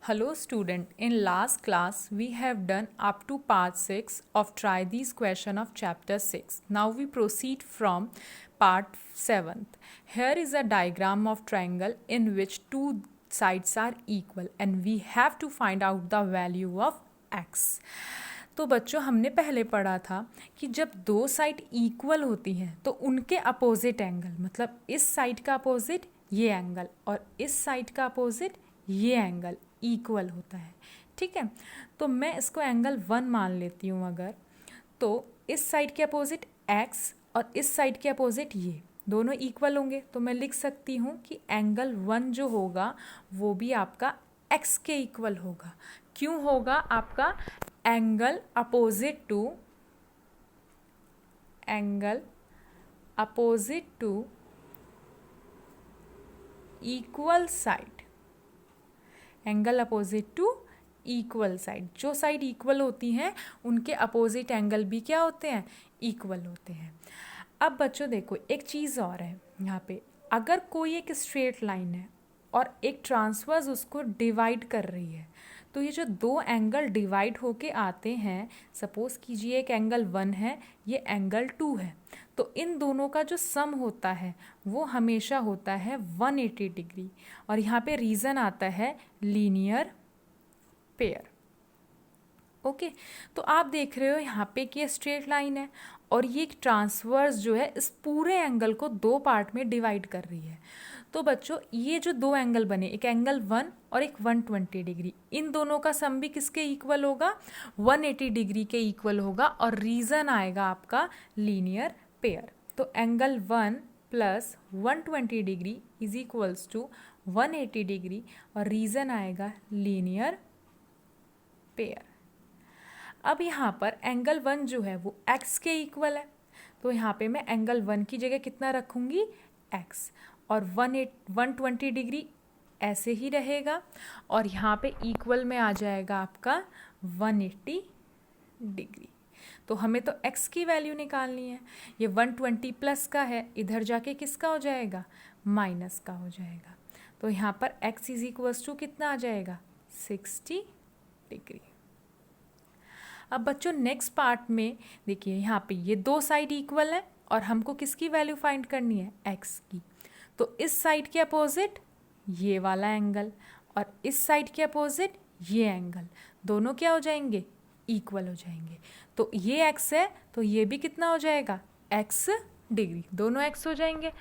Hello student, in last class we have done up to part 6 of try these question of chapter 6. Now we proceed from part 7th. Here is a diagram of triangle in which two sides are equal and we have to find out the value of x. तो बच्चों हमने पहले पढ़ा था कि जब दो side equal होती हैं तो उनके अपोजिट एंगल, मतलब इस साइड का अपोजिट ये एंगल और इस साइड का अपोजिट ये एंगल इक्वल होता है. ठीक है, तो मैं इसको एंगल 1 मान लेती हूँ. अगर तो इस साइड के अपोजिट x और इस साइड के अपोजिट ये दोनों इक्वल होंगे तो मैं लिख सकती हूँ कि एंगल 1 जो होगा वो भी आपका x के इक्वल होगा. क्यों होगा? आपका angle opposite to equal side, angle opposite to equal side. जो साइड इक्वल होती हैं उनके अपोजिट एंगल भी क्या होते हैं? इक्वल होते हैं. अब बच्चों देखो एक चीज़ और है यहाँ पे. अगर कोई एक स्ट्रेट लाइन है और एक ट्रांसवर्स उसको डिवाइड कर रही है तो ये जो दो एंगल डिवाइड होके आते हैं, सपोज कीजिए एक एंगल 1 है, ये एंगल 2 है, तो इन दोनों का जो सम होता है वो हमेशा होता है 180 डिग्री. और यहाँ पे रीज़न आता है लीनियर पेयर. ओके, तो आप देख रहे हो यहाँ पे कि ये स्ट्रेट लाइन है और ये एक ट्रांसवर्स जो है इस पूरे एंगल को दो पार्ट में डिवाइड कर रही है. तो बच्चों ये जो दो एंगल बने, एक एंगल 1 और एक 120 डिग्री, इन दोनों का सम भी किसके इक्वल होगा? 180 डिग्री के इक्वल होगा और रीज़न आएगा आपका लीनियर पेयर. तो angle 1 plus 120 degree is equals to 180 degree और रीज़न आएगा लीनियर पेयर. अब यहाँ पर एंगल 1 जो है वो x के इक्वल है, तो यहाँ पे मैं एंगल 1 की जगह कितना रखूँगी? x. और 120 डिग्री ऐसे ही रहेगा और यहाँ पे इक्वल में आ जाएगा आपका 180 डिग्री. तो हमें तो x की वैल्यू निकालनी है. ये 120 प्लस का है, इधर जाके किसका हो जाएगा? माइनस का हो जाएगा. तो यहाँ पर x इज इक्वल्स टू कितना आ जाएगा? 60 डिग्री. अब बच्चों नेक्स्ट पार्ट में देखिए यहाँ पे ये दो साइड इक्वल है और हमको किसकी वैल्यू फाइंड करनी है? x की. तो इस साइड के अपोजिट ये वाला एंगल और इस साइड के अपोजिट ये एंगल, दोनों क्या हो जाएंगे? इक्वल हो जाएंगे. तो ये x है तो ये भी कितना हो जाएगा? x degree. दोनों x हो जाएंगे.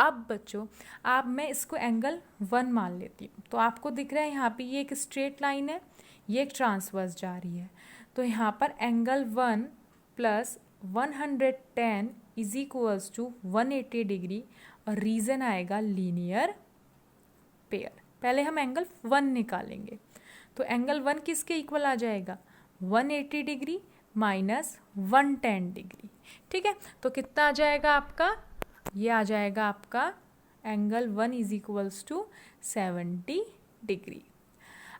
अब बच्चों आप मैं इसको एंगल 1 मान लेती हूँ. तो आपको दिख रहा है यहाँ पे ये एक स्ट्रेट लाइन है, ये एक ट्रांसवर्स जा रही है. तो यहाँ पर angle 1 plus 110 is equals to 180 degree और रीज़न आएगा लीनियर पेयर. पहले हम एंगल 1 निकालेंगे. तो एंगल 1 किसके इक्वल आ जाएगा? 180 डिग्री माइनस 110 डिग्री. ठीक है, तो कितना आ जाएगा आपका? ये आ जाएगा आपका angle 1 is equals to 70 degree.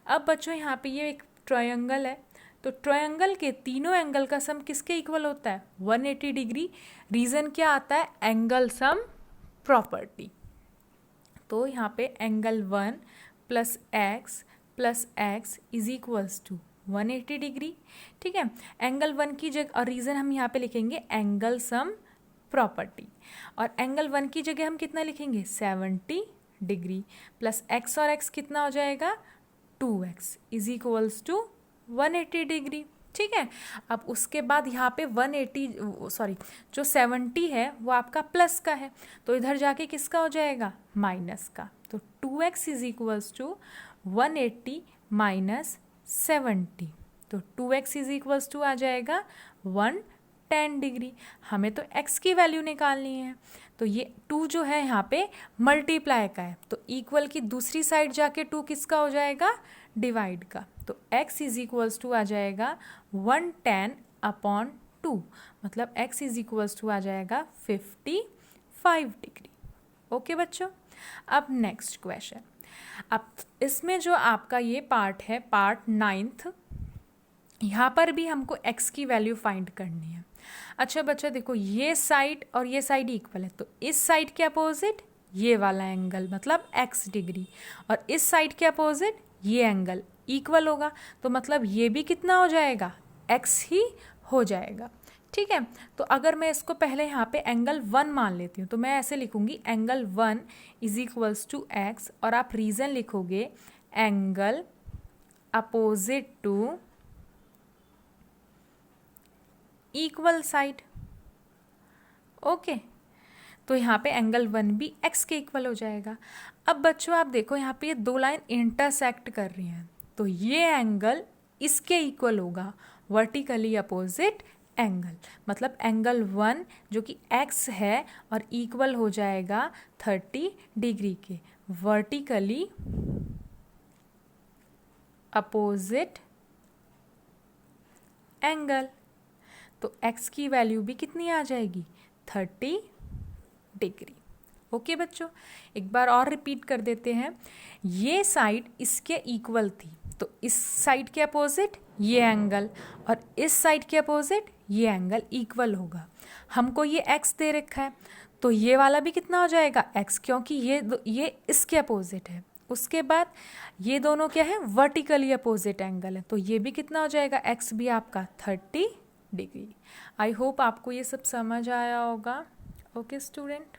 अब बच्चों यहाँ पे ये एक ट्रायंगल है, तो ट्रायंगल के तीनों एंगल का सम किसके इक्वल होता है? 180 डिग्री. रीज़न क्या आता है? Angle sum property. तो यहाँ पे angle 1 plus X is equals to 180 degree. ठीक है, एंगल 1 की जगह और रीज़न हम यहाँ पे लिखेंगे एंगल सम प्रॉपर्टी और एंगल 1 की जगह हम कितना लिखेंगे? 70 डिग्री प्लस x और x कितना हो जाएगा? 2x is equals to 180 degree. ठीक है, अब उसके बाद यहाँ पे जो 70 है वो आपका प्लस का है, तो इधर जाके किसका हो जाएगा? माइनस का. तो 2x is equals to 180 minus 70. तो 2x इज इक्वल्स टू आ जाएगा 110 डिग्री. हमें तो x की वैल्यू निकालनी है, तो ये 2 जो है यहाँ पे मल्टीप्लाई का है, तो इक्वल की दूसरी साइड जाके 2 किसका हो जाएगा? डिवाइड का. तो x इज इक्वल्स टू आ जाएगा 110 अपॉन 2, मतलब x इज इक्वल्स टू आ जाएगा 55 डिग्री. ओके बच्चों, अब नेक्स्ट क्वेश्चन. अब इसमें जो आपका ये पार्ट है, पार्ट 9th, यहाँ पर भी हमको x की वैल्यू फाइंड करनी है. अच्छा बच्चा देखो, ये साइड और ये साइड इक्वल है, तो इस साइड के अपोजिट ये वाला एंगल मतलब x डिग्री और इस साइड के अपोजिट ये एंगल इक्वल होगा, तो मतलब ये भी कितना हो जाएगा, x ही हो जाएगा। ठीक है, तो अगर मैं इसको पहले यहाँ पे एंगल 1 मान लेती हूँ तो मैं ऐसे लिखूँगी angle 1 is equals to x, और आप रीज़न लिखोगे angle opposite to equal side. Okay, तो यहाँ पे एंगल 1 भी x के इक्वल हो जाएगा। अब बच्चों आप देखो यहाँ पे ये दो लाइन इंटरसेक्ट कर रही हैं, तो ये एंगल इसके इक्वल होगा, वर्टिकली अपोजिट एंगल, मतलब एंगल 1 जो कि x है और इक्वल हो जाएगा 30 डिग्री के, वर्टिकली अपोजिट एंगल। तो x की वैल्यू भी कितनी आ जाएगी, 30 डिग्री। ओके बच्चों, एक बार और रिपीट कर देते हैं। ये साइड इसके इक्वल थी, तो इस साइड के अपोजिट ये एंगल, और इस साइड के अपोजिट ये एंगल इक्वल होगा। हमको ये x दे रखा है, तो ये वाला भी कितना हो जाएगा, x, क्योंकि ये इसके अपोजिट है। उसके बाद ये दोनों क्या है, वर्टिकली अपोजिट एंगल है, तो ये भी कितना हो जाएगा, x भी आपका 30 डिग्री। आई होप आपको ये सब समझ आया होगा। Okay student.